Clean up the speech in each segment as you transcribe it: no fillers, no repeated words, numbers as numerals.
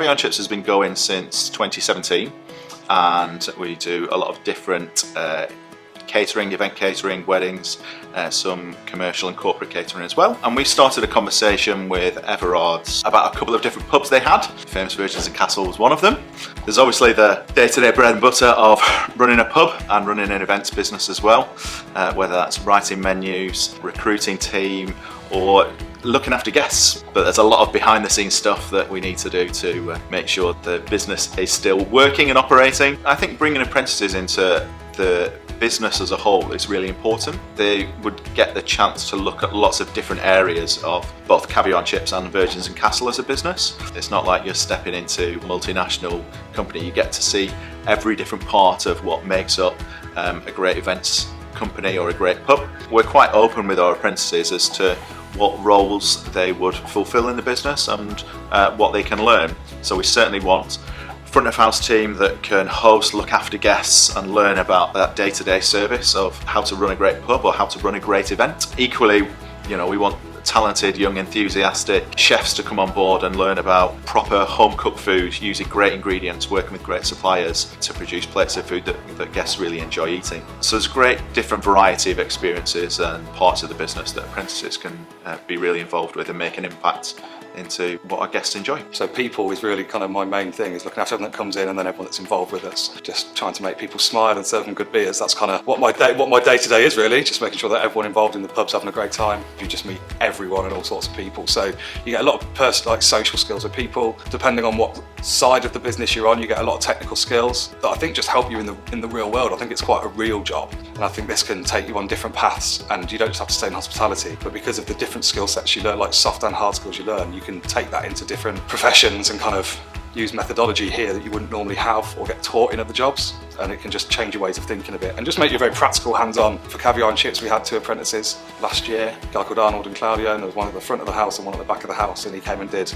Caviar and Chips has been going since 2017, and we do a lot of different catering, event catering, weddings, some commercial and corporate catering as well. And we started a conversation with Everard's about a couple of different pubs they had. Famous Virgins and Castle was one of them. There's obviously the day-to-day bread and butter of running a pub and running an events business as well, whether that's writing menus, recruiting team, or looking after guests. But there's a lot of behind the scenes stuff that we need to do to make sure the business is still working and operating. I think bringing apprentices into the business as a whole is really important. They would get the chance to look at lots of different areas of both Caviar and Chips and Virgins and Castle as a business. It's not like you're stepping into a multinational company. You get to see every different part of what makes up a great events company or a great pub. We're quite open with our apprentices as to what roles they would fulfill in the business and what they can learn. So we certainly want front of house team that can host, look after guests and learn about that day-to-day service of how to run a great pub or how to run a great event. Equally, we want talented, young, enthusiastic chefs to come on board and learn about proper home-cooked food, using great ingredients, working with great suppliers to produce plates of food that guests really enjoy eating. So there's a great different variety of experiences and parts of the business that apprentices can be really involved with and make an impact into what our guests enjoy. So people is really kind of my main thing, is looking after everyone that comes in and then everyone that's involved with us. Just trying to make people smile and serve them good beers. That's kind of what my day to day is really, just making sure that everyone involved in the pub's having a great time. You just meet everyone and all sorts of people. So you get a lot of social skills with people. Depending on what side of the business you're on, you get a lot of technical skills that I think just help you in the real world. I think it's quite a real job. And I think this can take you on different paths, and you don't just have to stay in hospitality, but because of the different skill sets you learn, like soft and hard skills you learn, you can take that into different professions and kind of use methodology here that you wouldn't normally have or get taught in other jobs, and it can just change your ways of thinking a bit and just make you very practical, hands-on. For Caviar and Chips we had 2 apprentices last year, a guy called Arnold and Claudio, and there was one at the front of the house and one at the back of the house, and he came and did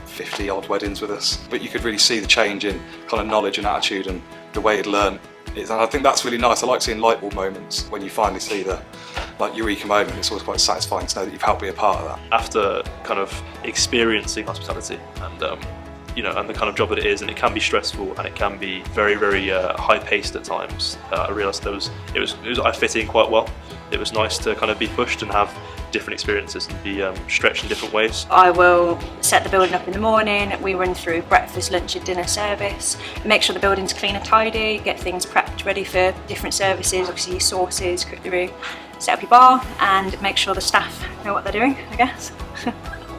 50 odd weddings with us. But you could really see the change in kind of knowledge and attitude and the way he'd learn. And I think that's really nice. I like seeing light bulb moments when you finally see the eureka moment. It's always quite satisfying to know that you've helped be a part of that. After kind of experiencing hospitality and and the kind of job that it is, and it can be stressful and it can be very, very high paced at times, I realised I fit in quite well. It was nice to kind of be pushed and have different experiences and be stretched in different ways. I will set the building up in the morning, we run through breakfast, lunch and dinner service, make sure the building's clean and tidy, get things prepped ready for different services, obviously your sauces, cookery, set up your bar and make sure the staff know what they're doing, I guess.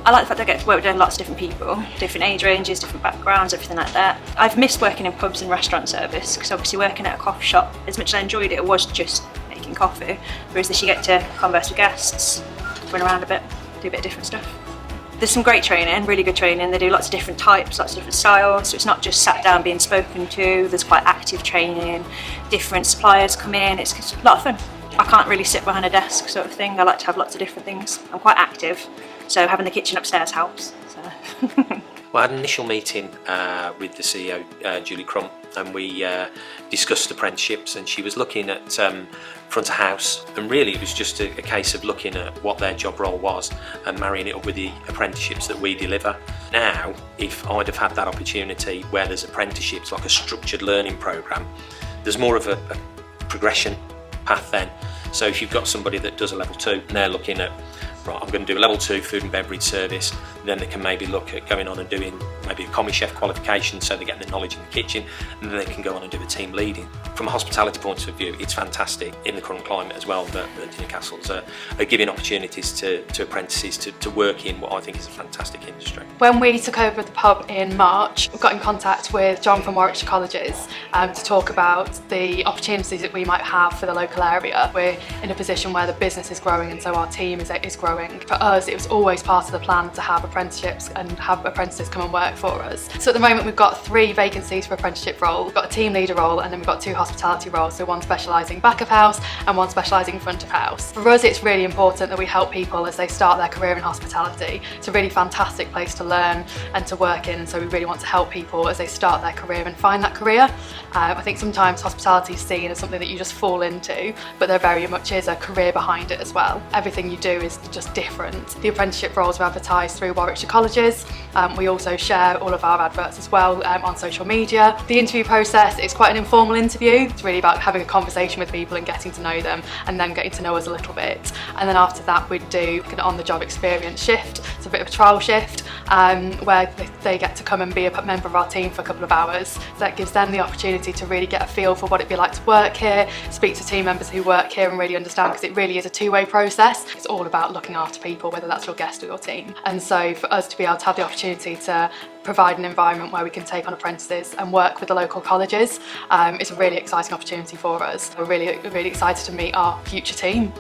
I like the fact that I get to work with lots of different people, different age ranges, different backgrounds, everything like that. I've missed working in pubs and restaurant service, because obviously working at a coffee shop, as much as I enjoyed it, it was just making coffee, whereas this you get to converse with guests, run around a bit, do a bit of different stuff. There's some great training, really good training. They do lots of different types, lots of different styles, so it's not just sat down being spoken to. There's quite active training, different suppliers come in, it's a lot of fun. I can't really sit behind a desk sort of thing. I like to have lots of different things. I'm quite active, so having the kitchen upstairs helps. So. Well, I had an initial meeting with the CEO, Julie Crump, and we discussed apprenticeships, and she was looking at front of house, and really it was just a case of looking at what their job role was and marrying it up with the apprenticeships that we deliver. Now, if I'd have had that opportunity where there's apprenticeships, like a structured learning programme, there's more of a progression path then. So if you've got somebody that does a level 2 and they're looking at, right, I'm going to do a level 2 food and beverage service, then they can maybe look at going on and doing maybe a commis chef qualification, so they're getting the knowledge in the kitchen, and then they can go on and do a team leading. From a hospitality point of view, it's fantastic in the current climate as well that Newcastle's are giving opportunities to apprentices to work in what I think is a fantastic industry. When we took over the pub in March, we got in contact with John from Warwickshire Colleges to talk about the opportunities that we might have for the local area. We're in a position where the business is growing, and so our team is growing. For us, it was always part of the plan to have apprenticeships and have apprentices come and work for us. So at the moment we've got 3 vacancies for apprenticeship role. We've got a team leader role, and then we've got 2 hospitality hospitality roles, so one specialising back of house and one specialising front of house. For us, it's really important that we help people as they start their career in hospitality. It's a really fantastic place to learn and to work in, and so we really want to help people as they start their career and find that career. I think sometimes hospitality is seen as something that you just fall into, but there very much is a career behind it as well. Everything you do is just different. The apprenticeship roles are advertised through Warwickshire colleges. We also share all of our adverts as well on social media. The interview process is quite an informal interview. It's really about having a conversation with people and getting to know them, and then getting to know us a little bit. And then after that we'd do an on-the-job experience shift. It's a bit of a trial shift where they get to come and be a member of our team for a couple of hours. So that gives them the opportunity to really get a feel for what it'd be like to work here, speak to team members who work here and really understand, because it really is a two-way process. It's all about looking after people, whether that's your guest or your team. And so for us to be able to have the opportunity to provide an environment where we can take on apprentices and work with the local colleges, it's a really exciting opportunity for us. We're really excited to meet our future team.